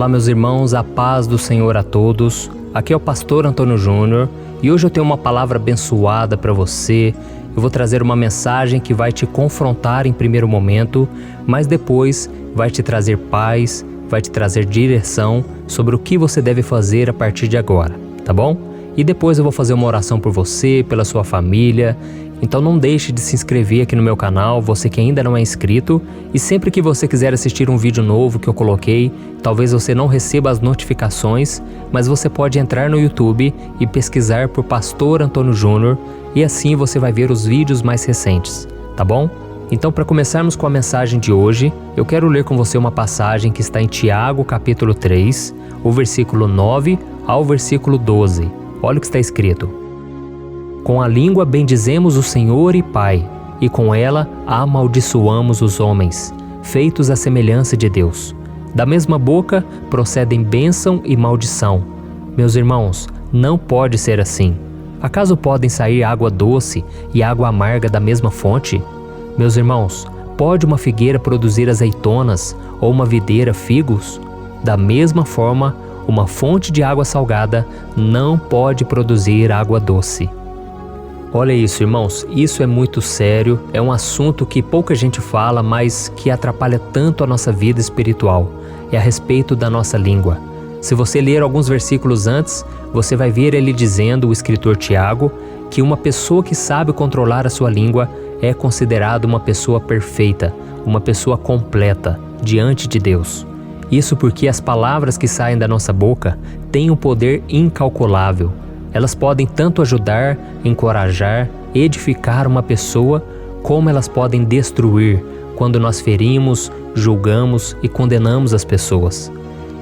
Olá meus irmãos, a paz do Senhor a todos. Aqui é o pastor Antônio Júnior e hoje eu tenho uma palavra abençoada para você. Eu vou trazer uma mensagem que vai te confrontar em primeiro momento, mas depois vai te trazer paz, vai te trazer direção sobre o que você deve fazer a partir de agora, tá bom? E depois eu vou fazer uma oração por você, pela sua família. Então não deixe de se inscrever aqui no meu canal, você que ainda não é inscrito. E sempre que você quiser assistir um vídeo novo que eu coloquei, talvez você não receba as notificações, mas você pode entrar no YouTube e pesquisar por Pastor Antônio Júnior e assim você vai ver os vídeos mais recentes, tá bom? Então, para começarmos com a mensagem de hoje, eu quero ler com você uma passagem que está em Tiago, capítulo 3, o versículo 9 ao versículo 12. Olha o que está escrito. Com a língua bendizemos o Senhor e Pai, e com ela amaldiçoamos os homens, feitos à semelhança de Deus. Da mesma boca procedem bênção e maldição. Meus irmãos, não pode ser assim. Acaso podem sair água doce e água amarga da mesma fonte? Meus irmãos, pode uma figueira produzir azeitonas ou uma videira figos? Da mesma forma, uma fonte de água salgada não pode produzir água doce. Olha isso, irmãos, isso é muito sério, é um assunto que pouca gente fala, mas que atrapalha tanto a nossa vida espiritual. É a respeito da nossa língua. Se você ler alguns versículos antes, você vai ver ele dizendo, o escritor Tiago, que uma pessoa que sabe controlar a sua língua é considerada uma pessoa perfeita, uma pessoa completa diante de Deus. Isso porque as palavras que saem da nossa boca têm um poder incalculável. Elas podem tanto ajudar, encorajar, edificar uma pessoa, como elas podem destruir quando nós ferimos, julgamos e condenamos as pessoas.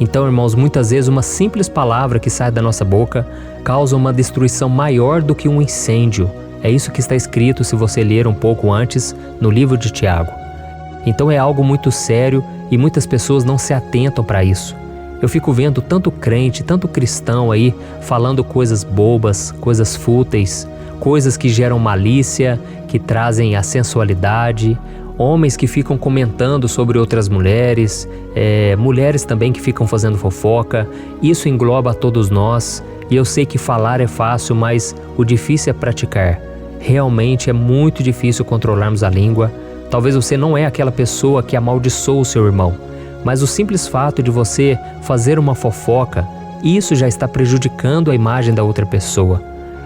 Então, irmãos, muitas vezes uma simples palavra que sai da nossa boca causa uma destruição maior do que um incêndio. É isso que está escrito se você ler um pouco antes no livro de Tiago. Então é algo muito sério e muitas pessoas não se atentam para isso. Eu fico vendo tanto crente, tanto cristão aí falando coisas bobas, coisas fúteis, coisas que geram malícia, que trazem a sensualidade, homens que ficam comentando sobre outras mulheres, mulheres também que ficam fazendo fofoca. Isso engloba a todos nós e eu sei que falar é fácil, mas o difícil é praticar. Realmente é muito difícil controlarmos a língua. Talvez você não é aquela pessoa que amaldiçoa o seu irmão, mas o simples fato de você fazer uma fofoca, isso já está prejudicando a imagem da outra pessoa.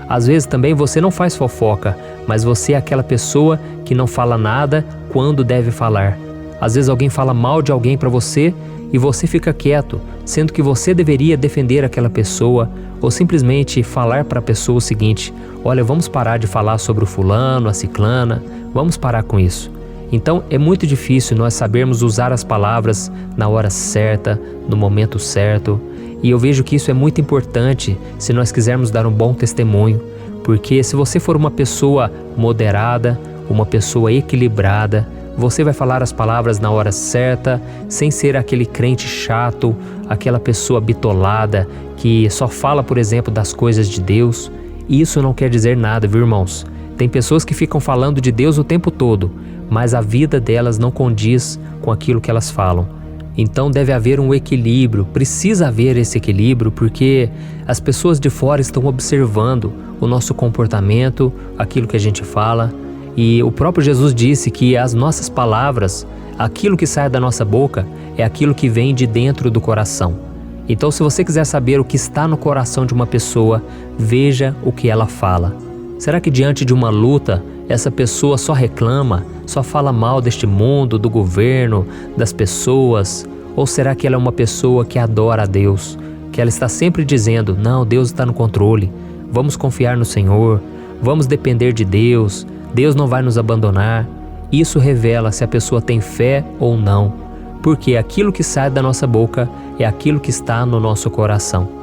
Às vezes também você não faz fofoca, mas você é aquela pessoa que não fala nada quando deve falar. Às vezes alguém fala mal de alguém para você e você fica quieto, sendo que você deveria defender aquela pessoa ou simplesmente falar para a pessoa o seguinte: olha, vamos parar de falar sobre o fulano, a ciclana, vamos parar com isso. Então é muito difícil nós sabermos usar as palavras na hora certa, no momento certo. E eu vejo que isso é muito importante se nós quisermos dar um bom testemunho. Porque se você for uma pessoa moderada, uma pessoa equilibrada, você vai falar as palavras na hora certa, sem ser aquele crente chato, aquela pessoa bitolada que só fala, por exemplo, das coisas de Deus. Isso não quer dizer nada, viu, irmãos? Tem pessoas que ficam falando de Deus o tempo todo, mas a vida delas não condiz com aquilo que elas falam. Então deve haver um equilíbrio, precisa haver esse equilíbrio, porque as pessoas de fora estão observando o nosso comportamento, aquilo que a gente fala. E o próprio Jesus disse que as nossas palavras, aquilo que sai da nossa boca, é aquilo que vem de dentro do coração. Então, se você quiser saber o que está no coração de uma pessoa, veja o que ela fala. Será que diante de uma luta, essa pessoa só reclama, só fala mal deste mundo, do governo, das pessoas? Ou será que ela é uma pessoa que adora a Deus? Que ela está sempre dizendo, não, Deus está no controle, vamos confiar no Senhor, vamos depender de Deus, Deus não vai nos abandonar. Isso revela se a pessoa tem fé ou não, porque aquilo que sai da nossa boca é aquilo que está no nosso coração.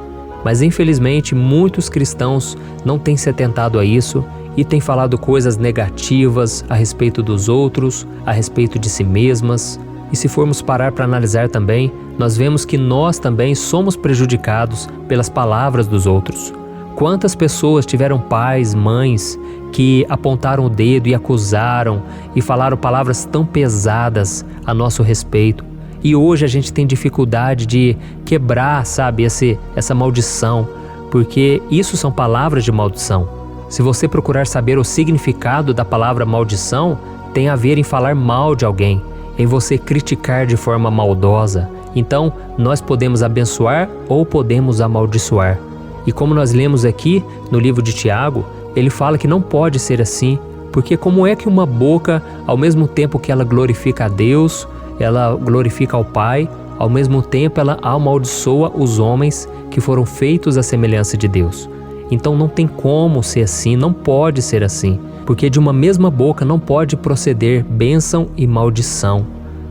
Mas infelizmente muitos cristãos não têm se atentado a isso e têm falado coisas negativas a respeito dos outros, a respeito de si mesmas. E se formos parar para analisar também, nós vemos que nós também somos prejudicados pelas palavras dos outros. Quantas pessoas tiveram pais, mães, que apontaram o dedo e acusaram e falaram palavras tão pesadas a nosso respeito. E hoje a gente tem dificuldade de quebrar, sabe, essa maldição, porque isso são palavras de maldição. Se você procurar saber o significado da palavra maldição, tem a ver em falar mal de alguém, em você criticar de forma maldosa. Então, nós podemos abençoar ou podemos amaldiçoar. E como nós lemos aqui no livro de Tiago, ele fala que não pode ser assim, porque como é que uma boca, ao mesmo tempo que ela glorifica a Deus, ela glorifica ao Pai, ao mesmo tempo ela amaldiçoa os homens que foram feitos à semelhança de Deus. Então não tem como ser assim, não pode ser assim, porque de uma mesma boca não pode proceder bênção e maldição.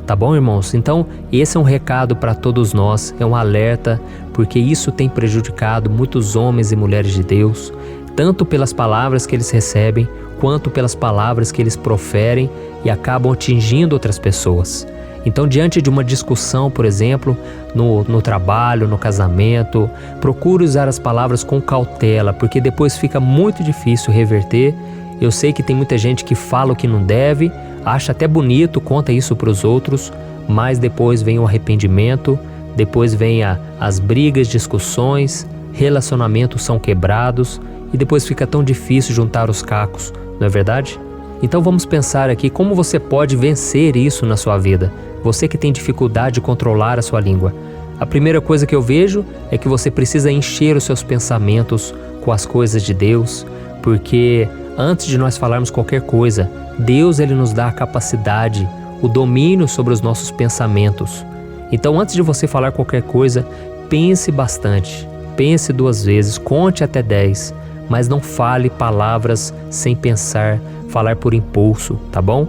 Tá bom, irmãos? Então esse é um recado para todos nós, é um alerta, porque isso tem prejudicado muitos homens e mulheres de Deus, tanto pelas palavras que eles recebem, quanto pelas palavras que eles proferem e acabam atingindo outras pessoas. Então, diante de uma discussão, por exemplo, no trabalho, no casamento, procure usar as palavras com cautela, porque depois fica muito difícil reverter. Eu sei que tem muita gente que fala o que não deve, acha até bonito, conta isso para os outros, mas depois vem o arrependimento, depois vem as brigas, discussões, relacionamentos são quebrados e depois fica tão difícil juntar os cacos, não é verdade? Então vamos pensar aqui como você pode vencer isso na sua vida. Você que tem dificuldade de controlar a sua língua. A primeira coisa que eu vejo é que você precisa encher os seus pensamentos com as coisas de Deus, porque antes de nós falarmos qualquer coisa, Deus ele nos dá a capacidade, o domínio sobre os nossos pensamentos. Então antes de você falar qualquer coisa, pense bastante, pense 2 vezes, conte até 10, mas não fale palavras sem pensar, falar por impulso, tá bom?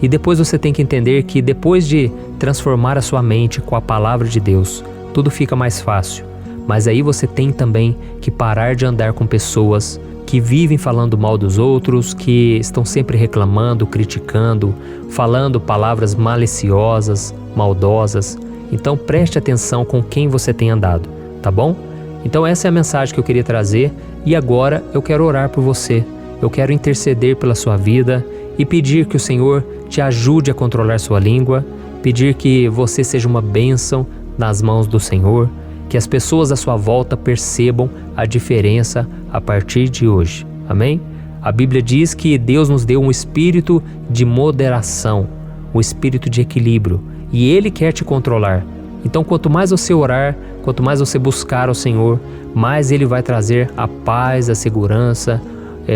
E depois você tem que entender que depois de transformar a sua mente com a palavra de Deus, tudo fica mais fácil. Mas aí você tem também que parar de andar com pessoas que vivem falando mal dos outros, que estão sempre reclamando, criticando, falando palavras maliciosas, maldosas. Então preste atenção com quem você tem andado, tá bom? Então essa é a mensagem que eu queria trazer e agora eu quero orar por você. Eu quero interceder pela sua vida e pedir que o Senhor te ajude a controlar sua língua, pedir que você seja uma bênção nas mãos do Senhor, que as pessoas à sua volta percebam a diferença a partir de hoje. Amém? A Bíblia diz que Deus nos deu um espírito de moderação, um espírito de equilíbrio, e Ele quer te controlar. Então, quanto mais você orar, quanto mais você buscar o Senhor, mais Ele vai trazer a paz, a segurança,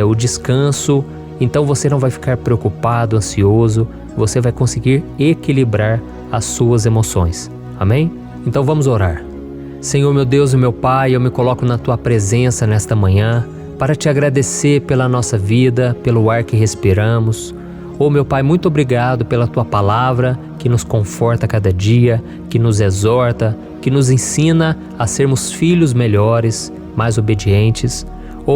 o descanso. Então você não vai ficar preocupado, ansioso, você vai conseguir equilibrar as suas emoções. Amém? Então vamos orar. Senhor meu Deus e meu Pai, eu me coloco na Tua presença nesta manhã para Te agradecer pela nossa vida, pelo ar que respiramos. Meu Pai, muito obrigado pela Tua palavra que nos conforta cada dia, que nos exorta, que nos ensina a sermos filhos melhores, mais obedientes.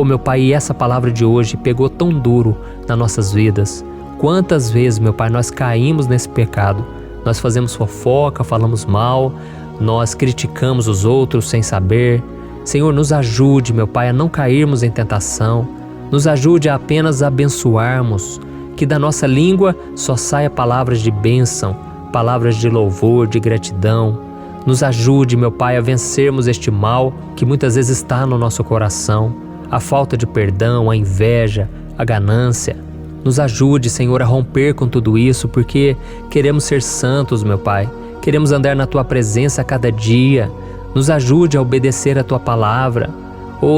Meu Pai, e essa palavra de hoje pegou tão duro nas nossas vidas. Quantas vezes, meu Pai, nós caímos nesse pecado. Nós fazemos fofoca, falamos mal, nós criticamos os outros sem saber. Senhor, nos ajude, meu Pai, a não cairmos em tentação. Nos ajude a apenas abençoarmos. Que da nossa língua só saia palavras de bênção, palavras de louvor, de gratidão. Nos ajude, meu Pai, a vencermos este mal que muitas vezes está no nosso coração. A falta de perdão, a inveja, a ganância. Nos ajude, Senhor, a romper com tudo isso, porque queremos ser santos, meu Pai. Queremos andar na Tua presença a cada dia. Nos ajude a obedecer a Tua palavra.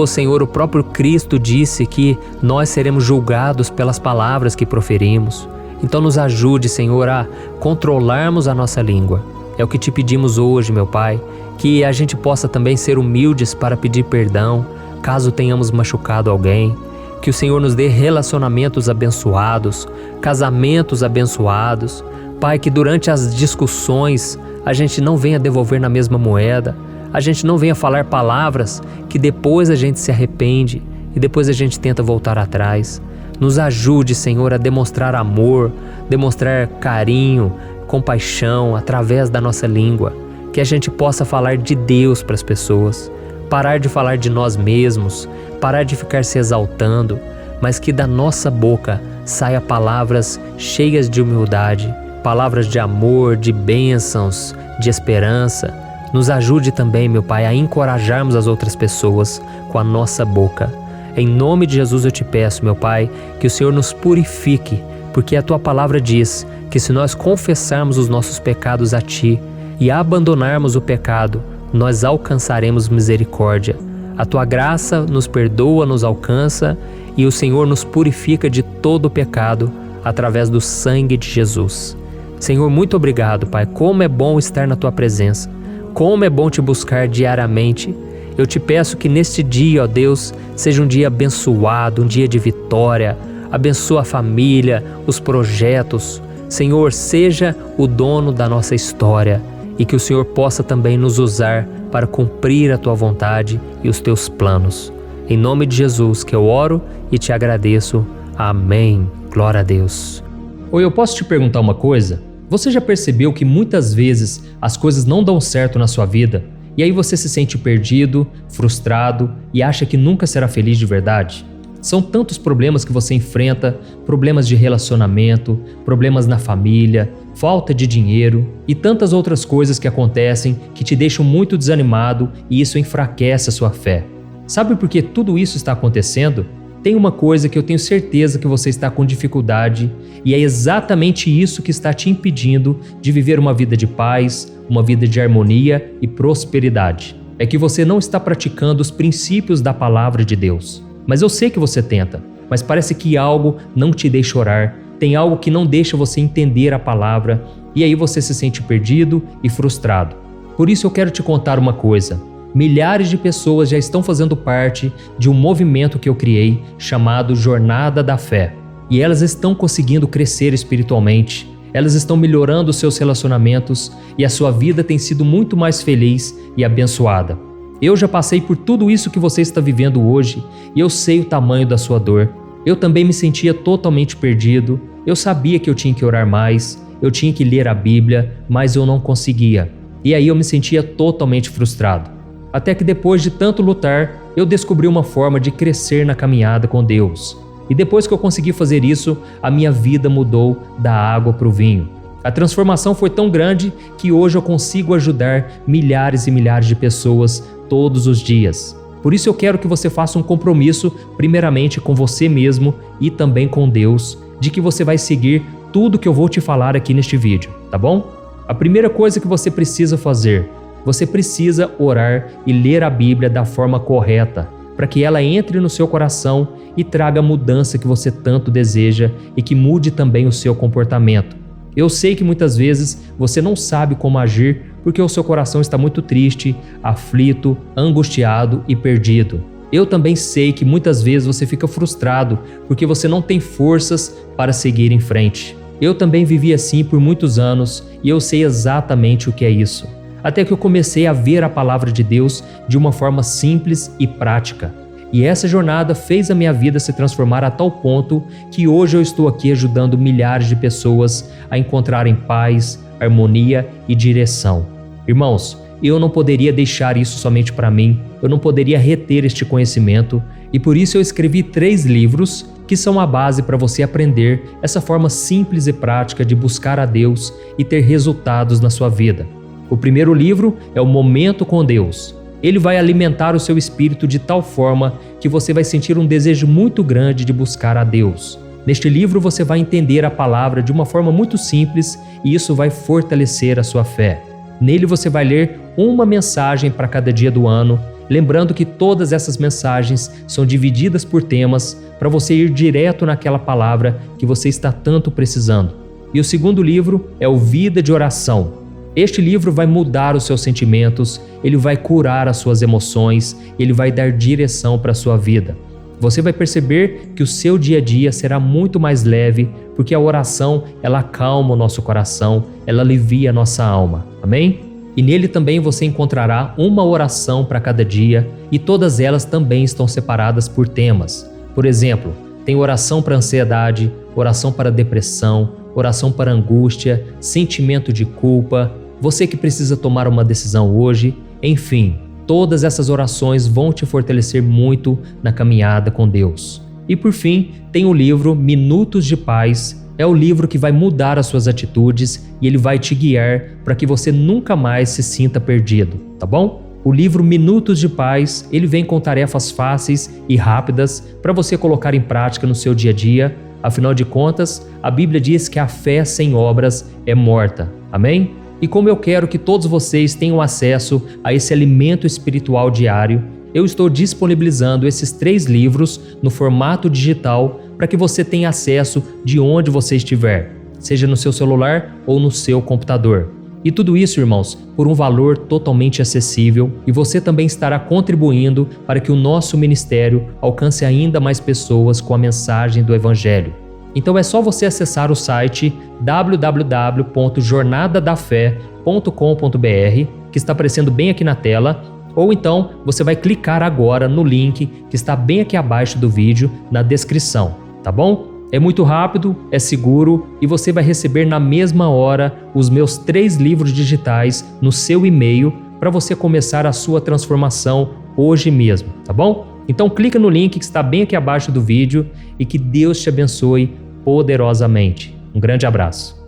Senhor, o próprio Cristo disse que nós seremos julgados pelas palavras que proferimos. Então nos ajude, Senhor, a controlarmos a nossa língua. É o que Te pedimos hoje, meu Pai, que a gente possa também ser humildes para pedir perdão, caso tenhamos machucado alguém, que o Senhor nos dê relacionamentos abençoados, casamentos abençoados. Pai, que durante as discussões a gente não venha devolver na mesma moeda, a gente não venha falar palavras que depois a gente se arrepende e depois a gente tenta voltar atrás. Nos ajude, Senhor, a demonstrar amor, demonstrar carinho, compaixão através da nossa língua, que a gente possa falar de Deus para as pessoas. Parar de falar de nós mesmos, parar de ficar se exaltando, mas que da nossa boca saia palavras cheias de humildade, palavras de amor, de bênçãos, de esperança. Nos ajude também, meu Pai, a encorajarmos as outras pessoas com a nossa boca. Em nome de Jesus eu te peço, meu Pai, que o Senhor nos purifique, porque a Tua palavra diz que se nós confessarmos os nossos pecados a Ti e abandonarmos o pecado, nós alcançaremos misericórdia. A Tua graça nos perdoa, nos alcança e o Senhor nos purifica de todo o pecado através do sangue de Jesus. Senhor, muito obrigado, Pai. Como é bom estar na Tua presença. Como é bom Te buscar diariamente. Eu te peço que neste dia, ó Deus, seja um dia abençoado, um dia de vitória. Abençoa a família, os projetos. Senhor, seja o dono da nossa história e que o Senhor possa também nos usar para cumprir a Tua vontade e os Teus planos. Em nome de Jesus que eu oro e te agradeço. Amém. Glória a Deus. Oi, eu posso te perguntar uma coisa? Você já percebeu que muitas vezes as coisas não dão certo na sua vida e aí você se sente perdido, frustrado e acha que nunca será feliz de verdade? São tantos problemas que você enfrenta, problemas de relacionamento, problemas na família, falta de dinheiro e tantas outras coisas que acontecem que te deixam muito desanimado e isso enfraquece a sua fé. Sabe por que tudo isso está acontecendo? Tem uma coisa que eu tenho certeza que você está com dificuldade e é exatamente isso que está te impedindo de viver uma vida de paz, uma vida de harmonia e prosperidade. É que você não está praticando os princípios da palavra de Deus. Mas eu sei que você tenta, mas parece que algo não te deixa orar, tem algo que não deixa você entender a palavra e aí você se sente perdido e frustrado. Por isso eu quero te contar uma coisa. Milhares de pessoas já estão fazendo parte de um movimento que eu criei chamado Jornada da Fé. E elas estão conseguindo crescer espiritualmente, elas estão melhorando os seus relacionamentos e a sua vida tem sido muito mais feliz e abençoada. Eu já passei por tudo isso que você está vivendo hoje e eu sei o tamanho da sua dor. Eu também me sentia totalmente perdido, eu sabia que eu tinha que orar mais, eu tinha que ler a Bíblia, mas eu não conseguia. E aí eu me sentia totalmente frustrado. Até que depois de tanto lutar, eu descobri uma forma de crescer na caminhada com Deus. E depois que eu consegui fazer isso, a minha vida mudou da água para o vinho. A transformação foi tão grande que hoje eu consigo ajudar milhares e milhares de pessoas todos os dias. Por isso eu quero que você faça um compromisso, primeiramente com você mesmo e também com Deus, de que você vai seguir tudo que eu vou te falar aqui neste vídeo, tá bom? A primeira coisa que você precisa fazer, você precisa orar e ler a Bíblia da forma correta, para que ela entre no seu coração e traga a mudança que você tanto deseja e que mude também o seu comportamento. Eu sei que muitas vezes você não sabe como agir porque o seu coração está muito triste, aflito, angustiado e perdido. Eu também sei que muitas vezes você fica frustrado porque você não tem forças para seguir em frente. Eu também vivi assim por muitos anos e eu sei exatamente o que é isso. Até que eu comecei a ver a palavra de Deus de uma forma simples e prática. E essa jornada fez a minha vida se transformar a tal ponto que hoje eu estou aqui ajudando milhares de pessoas a encontrarem paz, harmonia e direção. Irmãos, eu não poderia deixar isso somente para mim, eu não poderia reter este conhecimento e por isso eu escrevi 3 livros que são a base para você aprender essa forma simples e prática de buscar a Deus e ter resultados na sua vida. O primeiro livro é o Momento com Deus. Ele vai alimentar o seu espírito de tal forma que você vai sentir um desejo muito grande de buscar a Deus. Neste livro você vai entender a palavra de uma forma muito simples e isso vai fortalecer a sua fé. Nele você vai ler uma mensagem para cada dia do ano, lembrando que todas essas mensagens são divididas por temas para você ir direto naquela palavra que você está tanto precisando. E o segundo livro é o Vida de Oração. Este livro vai mudar os seus sentimentos, ele vai curar as suas emoções, ele vai dar direção para a sua vida. Você vai perceber que o seu dia a dia será muito mais leve, porque a oração, ela acalma o nosso coração, ela alivia a nossa alma. Amém? E nele também você encontrará uma oração para cada dia e todas elas também estão separadas por temas. Por exemplo, tem oração para ansiedade, oração para depressão, oração para angústia, sentimento de culpa, você que precisa tomar uma decisão hoje, enfim, todas essas orações vão te fortalecer muito na caminhada com Deus. E por fim, tem o livro Minutos de Paz, É o livro que vai mudar as suas atitudes e ele vai te guiar para que você nunca mais se sinta perdido, tá bom? O livro Minutos de Paz, ele vem com tarefas fáceis e rápidas para você colocar em prática no seu dia a dia. Afinal de contas, a Bíblia diz que a fé sem obras é morta. Amém? E como eu quero que todos vocês tenham acesso a esse alimento espiritual diário, eu estou disponibilizando esses 3 livros no formato digital para que você tenha acesso de onde você estiver, seja no seu celular ou no seu computador. E tudo isso, irmãos, por um valor totalmente acessível, e você também estará contribuindo para que o nosso ministério alcance ainda mais pessoas com a mensagem do Evangelho. Então é só você acessar o site www.jornadadafé.com.br, que está aparecendo bem aqui na tela, ou então você vai clicar agora no link que está bem aqui abaixo do vídeo, na descrição, tá bom? É muito rápido, é seguro e você vai receber na mesma hora os meus 3 livros digitais no seu e-mail para você começar a sua transformação hoje mesmo, tá bom? Então clica no link que está bem aqui abaixo do vídeo e que Deus te abençoe poderosamente. Um grande abraço.